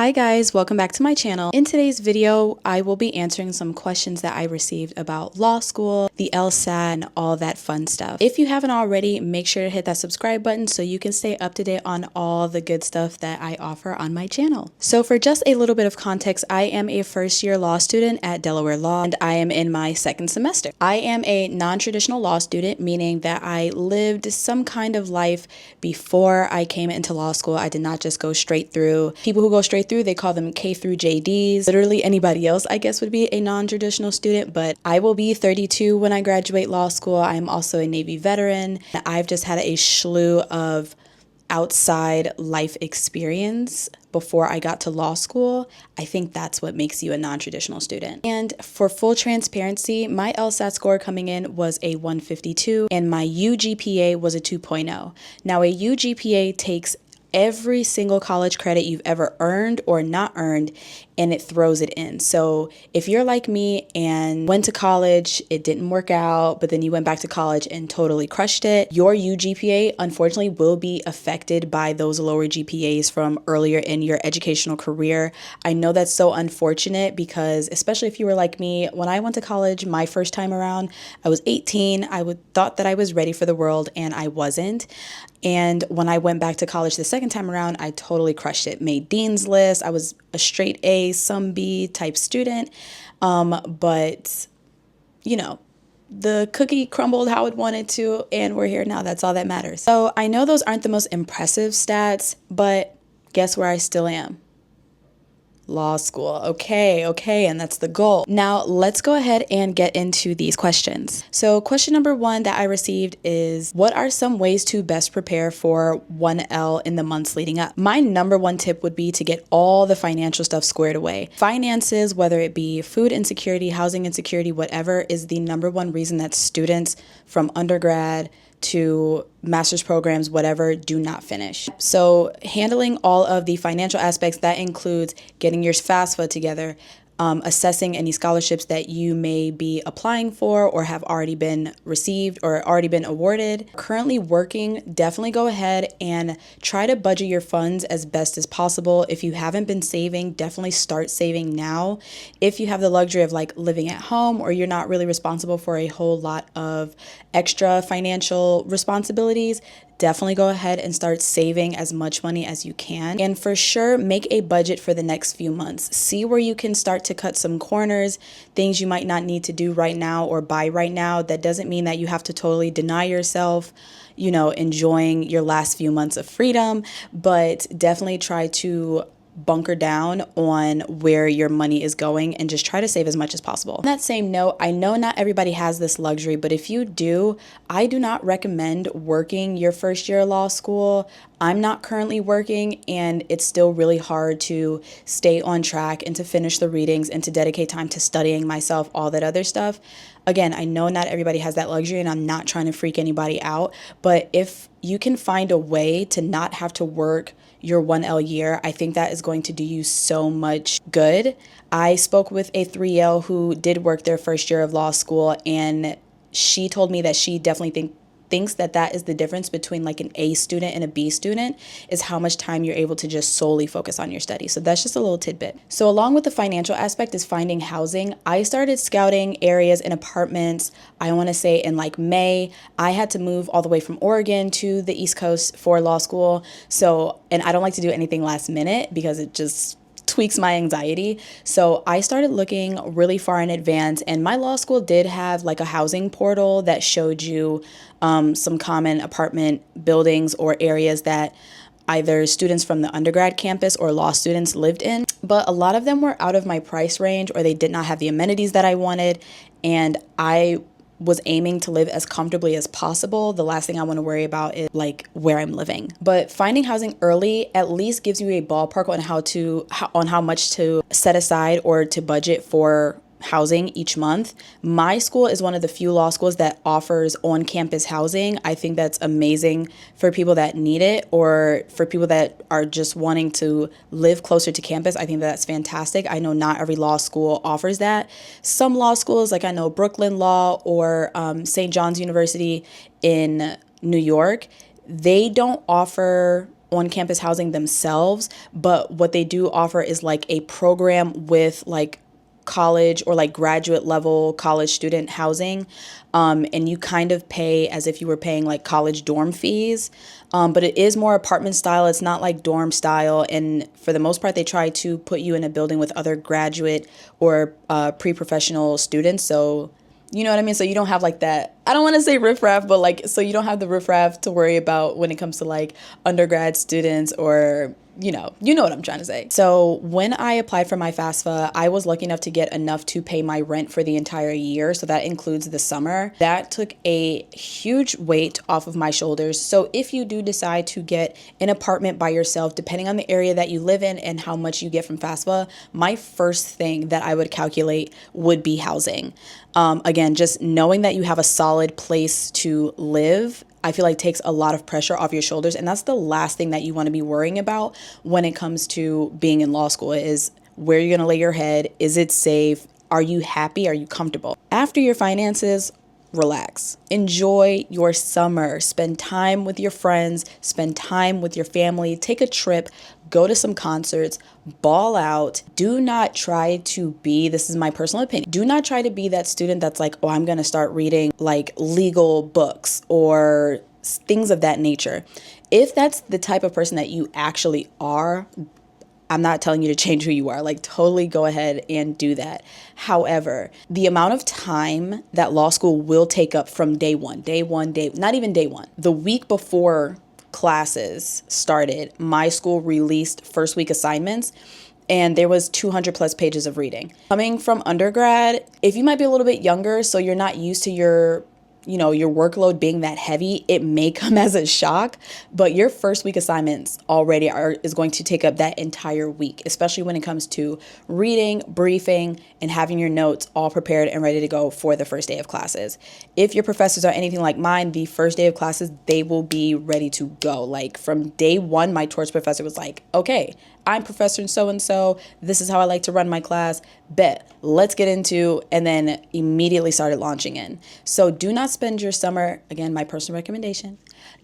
Hi guys, welcome back to my channel. In today's video, I will be answering some questions that I received about law school, the LSAT, and all that fun stuff. If you haven't already, make sure to hit that subscribe button so you can stay up to date on all the good stuff that I offer on my channel. So for just a little bit of context, I am a first-year law student at Delaware Law, and I am in my second semester. I am a non-traditional law student, meaning that I lived some kind of life before I came into law school. I did not just go straight through. People who go straight through, they call them K through JDs. Literally anybody else, I guess, would be a non-traditional student, but I will be 32 when I graduate law school. I'm also a Navy veteran. I've just had a slew of outside life experience before I got to law school. I think that's what makes you a non-traditional student. And for full transparency, my LSAT score coming in was a 152 and my UGPA was a 2.0. Now a UGPA takes every single college credit you've ever earned or not earned, and it throws it in. So if you're like me and went to college, it didn't work out, but then you went back to college and totally crushed it, your UGPA unfortunately will be affected by those lower GPAs from earlier in your educational career. I know that's so unfortunate because especially if you were like me, when I went to college my first time around, I was 18. I thought that I was ready for the world and I wasn't. And when I went back to college the second time around, I totally crushed it. Made dean's list. I was a straight A, some B type student. But, you know, the cookie crumbled how it wanted to, and we're here now. That's all that matters. So I know those aren't the most impressive stats, but guess where I still am? Law school. Okay, and that's the goal. Now let's go ahead and get into these questions. So question number one that I received is, what are some ways to best prepare for 1L in the months leading up? My number one tip would be to get all the financial stuff squared away. Finances, whether it be food insecurity, housing insecurity, whatever, is the number one reason that students from undergrad to master's programs, whatever, do not finish. So handling all of the financial aspects, that includes getting your FAFSA together, assessing any scholarships that you may be applying for or have already been received or already been awarded. Currently working, definitely go ahead and try to budget your funds as best as possible. If you haven't been saving, definitely start saving now. If you have the luxury of like living at home or you're not really responsible for a whole lot of extra financial responsibilities, definitely go ahead and start saving as much money as you can. And for sure, make a budget for the next few months. See where you can start to cut some corners, things you might not need to do right now or buy right now. That doesn't mean that you have to totally deny yourself, you know, enjoying your last few months of freedom, but definitely try to bunker down on where your money is going and just try to save as much as possible. On that same note, I know not everybody has this luxury, but if you do, I do not recommend working your first year of law school. I'm not currently working and it's still really hard to stay on track and to finish the readings and to dedicate time to studying myself, all that other stuff. Again, I know not everybody has that luxury and I'm not trying to freak anybody out, but if you can find a way to not have to work your 1L year, I think that is going to do you so much good. I spoke with a 3L who did work their first year of law school, and she told me that she definitely thinks that that is the difference between like an A student and a B student, is how much time you're able to just solely focus on your studies. So that's just a little tidbit. So along with the financial aspect is finding housing. I started scouting areas and apartments, I want to say in like May. I had to move all the way from Oregon to the East Coast for law school. So, and I don't like to do anything last minute because it just tweaks my anxiety. So I started looking really far in advance, and my law school did have like a housing portal that showed you some common apartment buildings or areas that either students from the undergrad campus or law students lived in. But a lot of them were out of my price range or they did not have the amenities that I wanted, and I was aiming to live as comfortably as possible. The last thing I want to worry about is like where I'm living. But finding housing early at least gives you a ballpark on how much to set aside or to budget for housing each month. My school is one of the few law schools that offers on-campus housing. I think that's amazing for people that need it or for people that are just wanting to live closer to campus. I think that's fantastic. I know not every law school offers that. Some law schools, like I know Brooklyn Law or St. John's University in New York, they don't offer on-campus housing themselves, but what they do offer is like a program with like college or like graduate level college student housing, and you kind of pay as if you were paying like college dorm fees, but it is more apartment style. It's not like dorm style, and for the most part they try to put you in a building with other graduate or pre-professional students, so you know what I mean? So you don't have like that, I don't want to say riffraff, but like, so you don't have the riffraff to worry about when it comes to like undergrad students or, you know what I'm trying to say. So when I applied for my FAFSA, I was lucky enough to get enough to pay my rent for the entire year. So that includes the summer. That took a huge weight off of my shoulders. So if you do decide to get an apartment by yourself, depending on the area that you live in and how much you get from FAFSA, my first thing that I would calculate would be housing. Again, just knowing that you have a solid place to live, I feel like takes a lot of pressure off your shoulders. And that's the last thing that you want to be worrying about when it comes to being in law school is where you're going to lay your head. Is it safe? Are you happy? Are you comfortable? After your finances, relax. Enjoy your summer. Spend time with your friends. Spend time with your family. Take a trip. Go to some concerts. Ball out. Do not try to be, this is my personal opinion, do not try to be that student that's like, oh, I'm going to start reading like legal books or things of that nature. If that's the type of person that you actually are, I'm not telling you to change who you are. Like, totally go ahead and do that. However, the amount of time that law school will take up from day one, not even day one, the week before classes started, my school released first week assignments, and there was 200 plus pages of reading. Coming from undergrad, if you might be a little bit younger, so you're not used to your workload being that heavy, it may come as a shock, but your first week assignments already is going to take up that entire week, especially when it comes to reading, briefing, and having your notes all prepared and ready to go for the first day of classes. If your professors are anything like mine, the first day of classes, they will be ready to go. Like from day one, my torts professor was like, okay, I'm Professor so-and-so. This is how I like to run my class. Bet, let's get into, and then immediately started launching in. So do not spend your summer, again, my personal recommendation,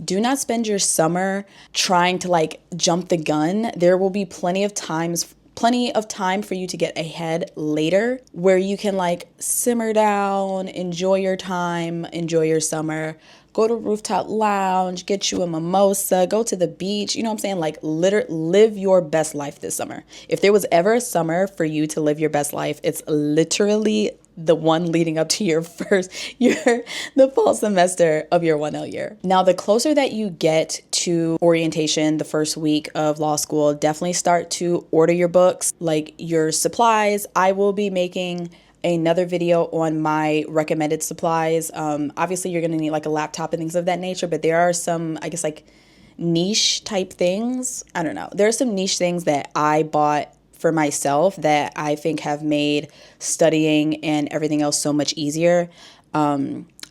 do not spend your summer trying to like jump the gun. There will be plenty of time for you to get ahead later where you can like simmer down, enjoy your time, enjoy your summer. Go to rooftop lounge, get you a mimosa, go to the beach. You know what I'm saying? Like live your best life this summer. If there was ever a summer for you to live your best life, it's literally the one leading up to the fall semester of your 1L year. Now, the closer that you get to orientation, the first week of law school, definitely start to order your books, like your supplies. I will be making another video on my recommended supplies. Obviously you're gonna need like a laptop and things of that nature, but there are some, I guess, like niche type things. I don't know. There are some niche things that I bought for myself that I think have made studying and everything else so much easier.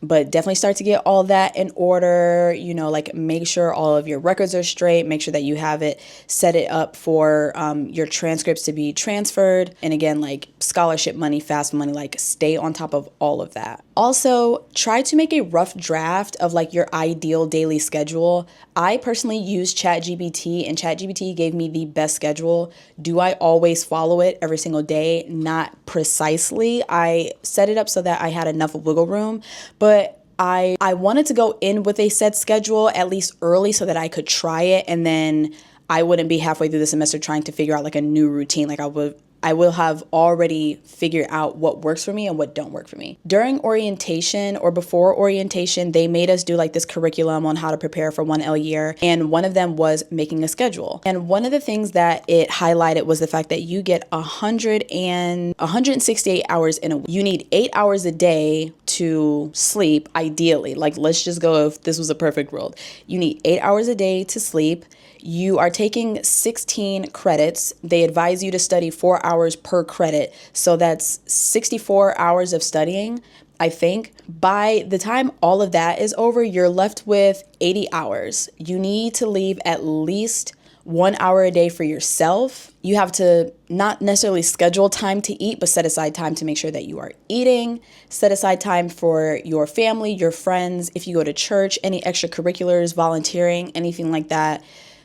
But definitely start to get all that in order, like make sure all of your records are straight, make sure that you have it, set it up for your transcripts to be transferred. And again, like scholarship money, FAFSA money, like stay on top of all of that. Also, try to make a rough draft of like your ideal daily schedule. I personally use ChatGPT, and ChatGPT gave me the best schedule. Do I always follow it every single day? Not precisely. I set it up so that I had enough wiggle room, but I wanted to go in with a set schedule at least early so that I could try it, and then I wouldn't be halfway through the semester trying to figure out like a new routine. Like I will have already figured out what works for me and what don't work for me. During orientation or before orientation, they made us do like this curriculum on how to prepare for 1L year. And one of them was making a schedule. And one of the things that it highlighted was the fact that you get 168 hours in a week. You need 8 hours a day to sleep, ideally. Like, let's just go if this was a perfect world. You need 8 hours a day to sleep. You are taking 16 credits. They advise you to study 4 hours per credit. So that's 64 hours of studying, I think. By the time all of that is over, you're left with 80 hours. You need to leave at least 1 hour a day for yourself. You have to not necessarily schedule time to eat, but set aside time to make sure that you are eating. Set aside time for your family, your friends. If you go to church, any extracurriculars, volunteering, anything like that.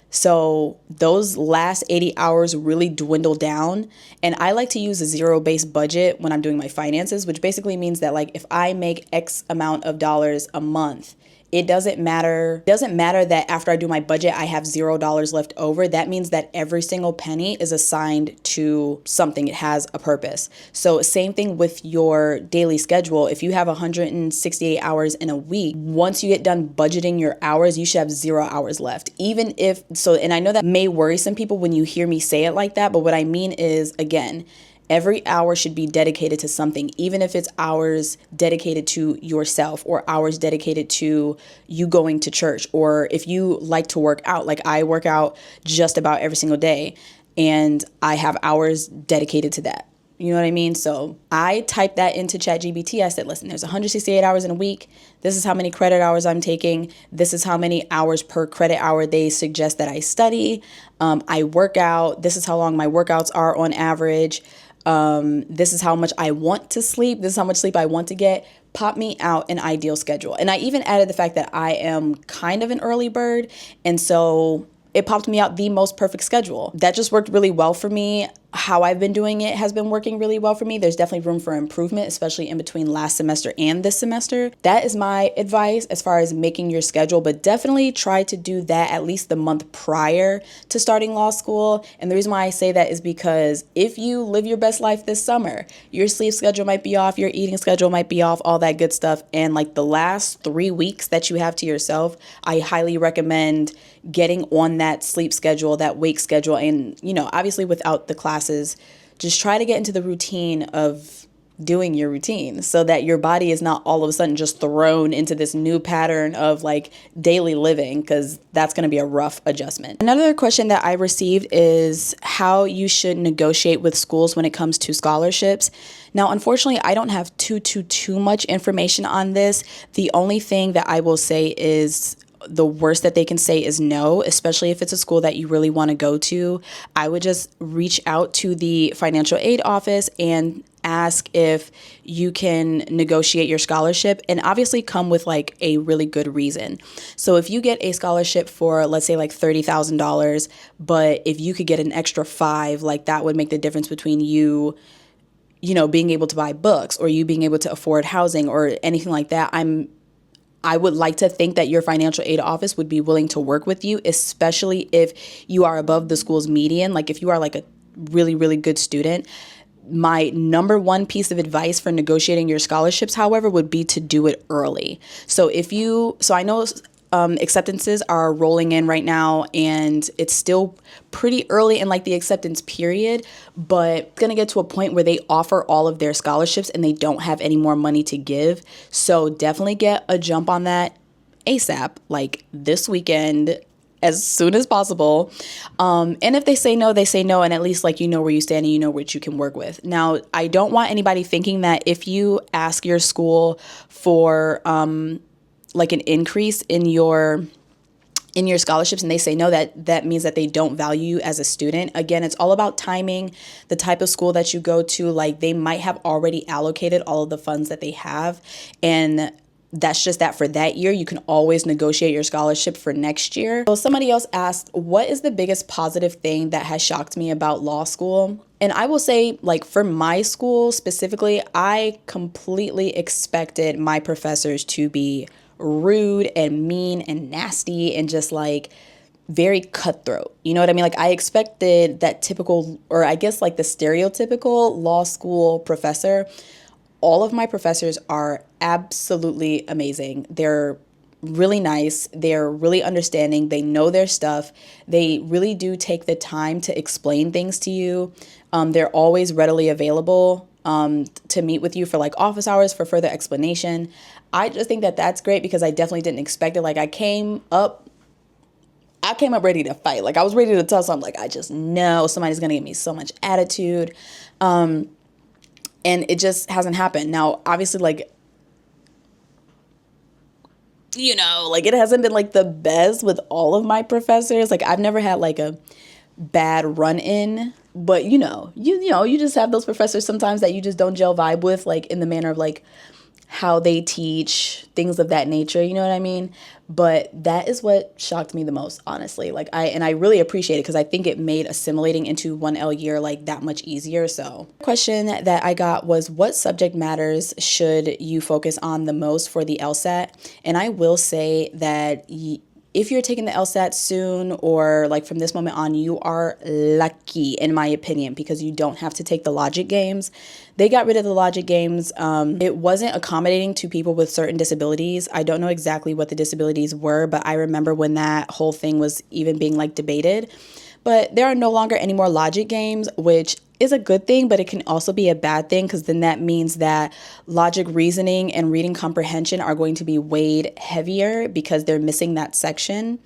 So those last 80 hours really dwindle down. And I like to use a zero-based budget when I'm doing my finances, which basically means that like if I make X amount of dollars a month, it doesn't matter that after I do my budget, I have $0 left over. That means that every single penny is assigned to something. It has a purpose. So same thing with your daily schedule. If you have 168 hours in a week, once you get done budgeting your hours, you should have 0 hours left. Even if so, and I know that may worry some people when you hear me say it like that, but what I mean is, again, every hour should be dedicated to something, even if it's hours dedicated to yourself or hours dedicated to you going to church, or if you like to work out, like I work out just about every single day and I have hours dedicated to that. You know what I mean? So I typed that into ChatGPT. I said, listen, there's 168 hours in a week. This is how many credit hours I'm taking. This is how many hours per credit hour they suggest that I study. I work out. This is how long my workouts are on average. This is how much I want to sleep. This is how much sleep I want to get. Pop me out an ideal schedule. And I even added the fact that I am kind of an early bird. And so it popped me out the most perfect schedule. That just worked really well for me. How I've been doing it has been working really well for me. There's definitely room for improvement, especially in between last semester and this semester. That is my advice as far as making your schedule, but definitely try to do that at least the month prior to starting law school. And the reason why I say that is because if you live your best life this summer, your sleep schedule might be off, your eating schedule might be off, all that good stuff. And like the last 3 weeks that you have to yourself, I highly recommend getting on that sleep schedule, that wake schedule. And, you know, obviously without the classes, just try to get into the routine of doing your routine so that your body is not all of a sudden just thrown into this new pattern of like daily living, because that's going to be a rough adjustment. Another question that I received is how you should negotiate with schools when it comes to scholarships. Now, unfortunately, I don't have too much information on this. The only thing that I will say is the worst that they can say is no, especially if it's a school that you really want to go to. I would just reach out to the financial aid office and ask if you can negotiate your scholarship, and obviously come with like a really good reason. So if you get a scholarship for, let's say, like $30,000, but if you could get an extra 5, like that would make the difference between you know, being able to buy books or you being able to afford housing or anything like that. I would like to think that your financial aid office would be willing to work with you, especially if you are above the school's median. Like if you are like a really, really good student. My number one piece of advice for negotiating your scholarships, however, would be to do it early. So I know acceptances are rolling in right now, and it's still pretty early in like the acceptance period, but it's going to get to a point where they offer all of their scholarships and they don't have any more money to give. So definitely get a jump on that ASAP, like this weekend, as soon as possible. And if they say no, they say no, and at least like you know where you stand and you know what you can work with. Now, I don't want anybody thinking that if you ask your school for like an increase in your scholarships and they say no, that means that they don't value you as a student. Again, it's all about timing, the type of school that you go to. Like they might have already allocated all of the funds that they have, and that's just that for that year. You can always negotiate your scholarship for next year. So somebody else asked, what is the biggest positive thing that has shocked me about law school? And I will say, like, for my school specifically, I completely expected my professors to be rude and mean and nasty and just like very cutthroat. You know what I mean? Like I expected that typical, or I guess like the stereotypical law school professor. All of my professors are absolutely amazing. They're really nice. They're really understanding. They know their stuff. They really do take the time to explain things to you. They're always readily available to meet with you for like office hours for further explanation. I just think that that's great because I definitely didn't expect it. Like I came up ready to fight. Like I was ready to tell someone, like, I just know somebody's going to give me so much attitude. And it just hasn't happened. Now, obviously, like, you know, like it hasn't been like the best with all of my professors. Like I've never had like a bad run-in, but you just have those professors sometimes that you just don't gel vibe with, like in the manner of like how they teach, things of that nature, you know what I mean? But that is what shocked me the most, honestly. Like I really appreciate it because I think it made assimilating into 1L year like that much easier. So, question that I got was, what subject matters should you focus on the most for the LSAT? And I will say that if you're taking the LSAT soon or like from this moment on, you are lucky, in my opinion, because you don't have to take the logic games. They got rid of the logic games. It wasn't accommodating to people with certain disabilities. I don't know exactly what the disabilities were, but I remember when that whole thing was even being like debated. But there are no longer any more logic games, which is a good thing, but it can also be a bad thing because then that means that logic reasoning and reading comprehension are going to be weighed heavier because they're missing that section.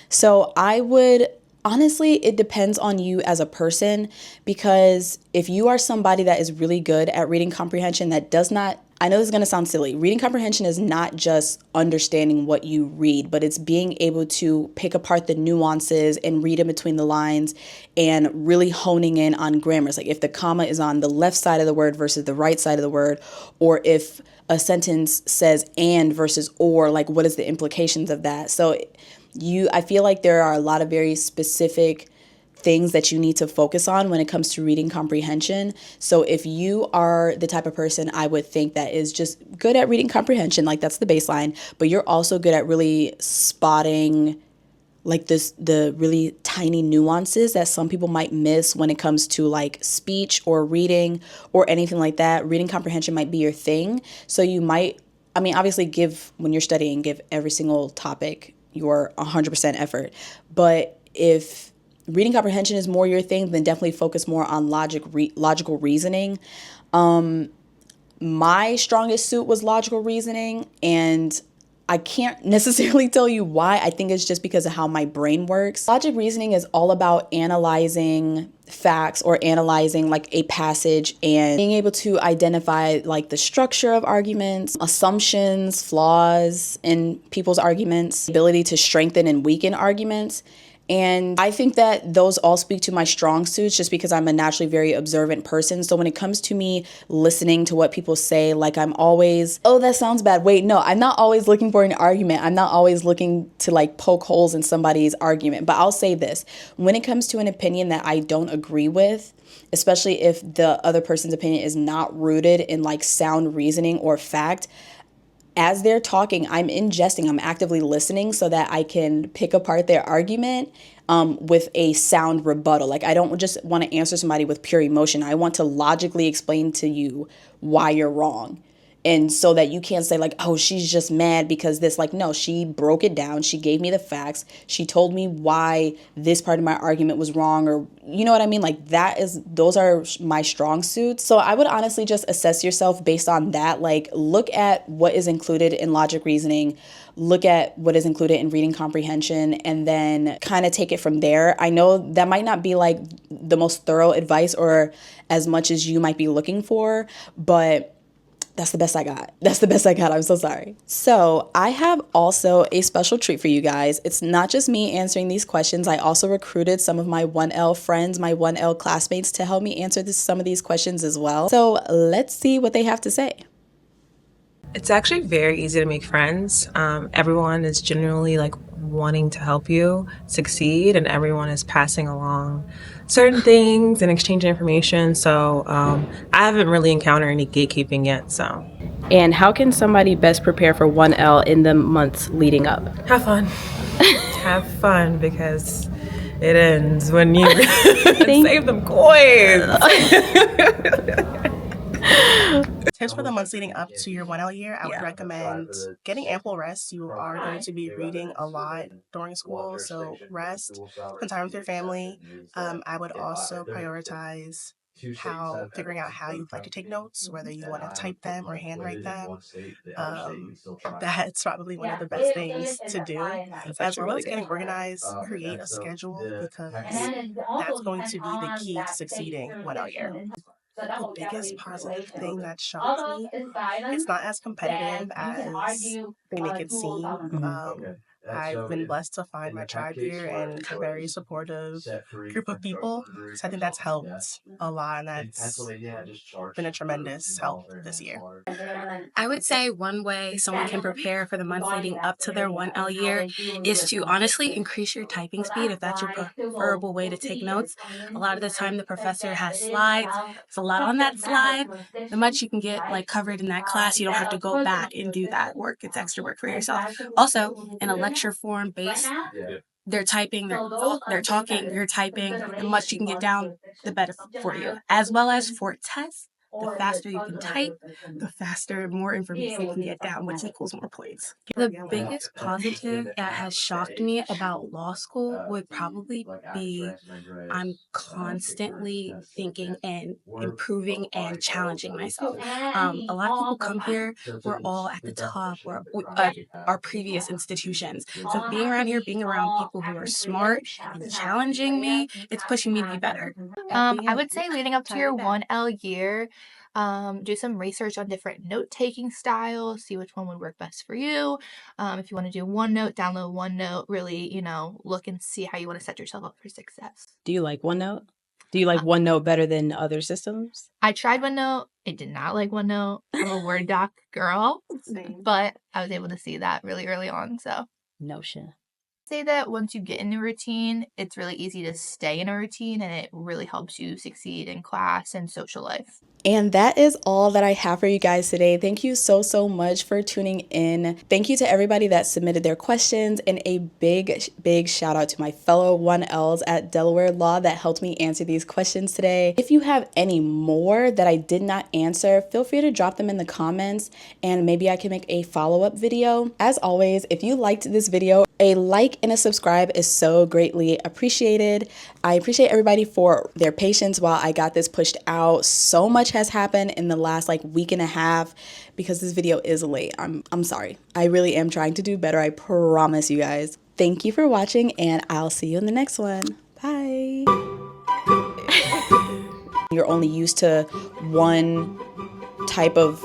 So I would honestly, it depends on you as a person, because if you are somebody that is really good at reading comprehension, that does not, I know this is going to sound silly. Reading comprehension is not just understanding what you read, but it's being able to pick apart the nuances and read in between the lines and really honing in on grammars. Like if the comma is on the left side of the word versus the right side of the word, or if a sentence says and versus or, like what is the implications of that? So I feel like there are a lot of very specific things that you need to focus on when it comes to reading comprehension. So if you are the type of person, I would think, that is just good at reading comprehension, like that's the baseline, but you're also good at really spotting like the really tiny nuances that some people might miss when it comes to like speech or reading or anything like that. Reading comprehension might be your thing. So you might, I mean, obviously when you're studying, give every single topic your 100% effort. But if reading comprehension is more your thing, then definitely focus more on logical reasoning. My strongest suit was logical reasoning, and I can't necessarily tell you why. I think it's just because of how my brain works. Logic reasoning is all about analyzing facts or analyzing like a passage and being able to identify like the structure of arguments, assumptions, flaws in people's arguments, ability to strengthen and weaken arguments. And I think that those all speak to my strong suits just because I'm a naturally very observant person. So when it comes to me listening to what people say, like I'm always, oh, that sounds bad. Wait, no, I'm not always looking for an argument. I'm not always looking to like poke holes in somebody's argument. But I'll say this, when it comes to an opinion that I don't agree with, especially if the other person's opinion is not rooted in like sound reasoning or fact, as they're talking, I'm ingesting, I'm actively listening so that I can pick apart their argument with a sound rebuttal. Like I don't just want to answer somebody with pure emotion. I want to logically explain to you why you're wrong. And so that you can't say like, oh, she's just mad because this, like, no, she broke it down. She gave me the facts. She told me why this part of my argument was wrong, or you know what I mean? Like those are my strong suits. So I would honestly just assess yourself based on that. Like look at what is included in logic reasoning, look at what is included in reading comprehension, and then kind of take it from there. I know that might not be like the most thorough advice or as much as you might be looking for, but that's the best I got. That's the best I got. I'm so sorry. So I have also a special treat for you guys. It's not just me answering these questions. I also recruited some of my 1L friends, my 1L classmates, to help me answer some of these questions as well. So let's see what they have to say. It's actually very easy to make friends. Everyone is generally like wanting to help you succeed, and everyone is passing along certain things and exchanging information. So I haven't really encountered any gatekeeping yet. So. And how can somebody best prepare for 1L in the months leading up? Have fun. Have fun, because it ends when you save them coins. Tips for the months leading up to your 1L year, I would recommend getting ample rest. You are going to be reading a lot during school, so rest, spend time with your family. I would also prioritize figuring out how you'd like to take notes, whether you want to type them or handwrite them. That's probably one of the best things to do, as well as getting organized. Create a schedule, because that's going to be the key to succeeding 1L year. The biggest positive thing that shocked me, it's not as competitive as they make it seem. I've been blessed to find my tribe here and a very supportive group of people. So I think that's helped a lot, and that's been a tremendous help this year. I would say one way someone can prepare for the months leading up to their 1L year is to honestly increase your typing speed if that's your preferable way to take notes. A lot of the time the professor has slides. There's a lot on that slide. The much you can get covered in that class, you don't have to go back and do that work. It's extra work for yourself. Also, in a lecture form base, they're typing, they're talking, you're typing. The much you can get down, the better for you. As well as for tests, the faster you can type, the faster, more information you can get down, which equals more points. The biggest positive that has shocked me about law school would probably be I'm constantly thinking and improving and challenging myself. A lot of people come here, we're all at the top or our previous institutions. So being around here, being around people who are smart and challenging me, it's pushing me to be better. I would say leading up to your 1L year, do some research on different note-taking styles, see which one would work best for you. If you want to do OneNote, download OneNote, really, look and see how you want to set yourself up for success. Do you like OneNote? Do you like OneNote better than other systems? I tried OneNote. I did not like OneNote. I'm a Word doc girl, but I was able to see that really early on, so. Notion. Say that once you get in a routine, it's really easy to stay in a routine, and it really helps you succeed in class and social life. And that is all that I have for you guys today. Thank you so much for tuning in. Thank you to everybody that submitted their questions, and a big shout out to my fellow 1Ls at Delaware Law that helped me answer these questions today. If you have any more that I did not answer, feel free to drop them in the comments and maybe I can make a follow-up video. As always, if you liked this video, a like and a subscribe is so greatly appreciated. I appreciate everybody for their patience while I got this pushed out. So much has happened in the last week and a half because this video is late. I'm sorry. I really am trying to do better. I promise you guys. Thank you for watching, and I'll see you in the next one. Bye. You're only used to one type of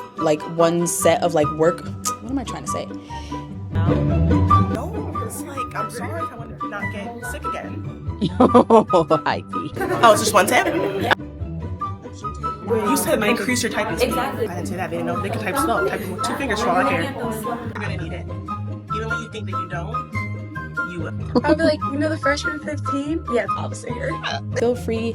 one set of work. What am I trying to say? No, it's I'm sorry if I want to not get sick again. Hi, P. Oh, it's just one tip? You said increase your typing speed. Exactly. I didn't say that. They didn't know they can type slow. Type with 2 fingers for all I care. You're gonna need it. Even when you think that you don't, you will. I'll be the freshman 15? Yeah, opposite here. Feel free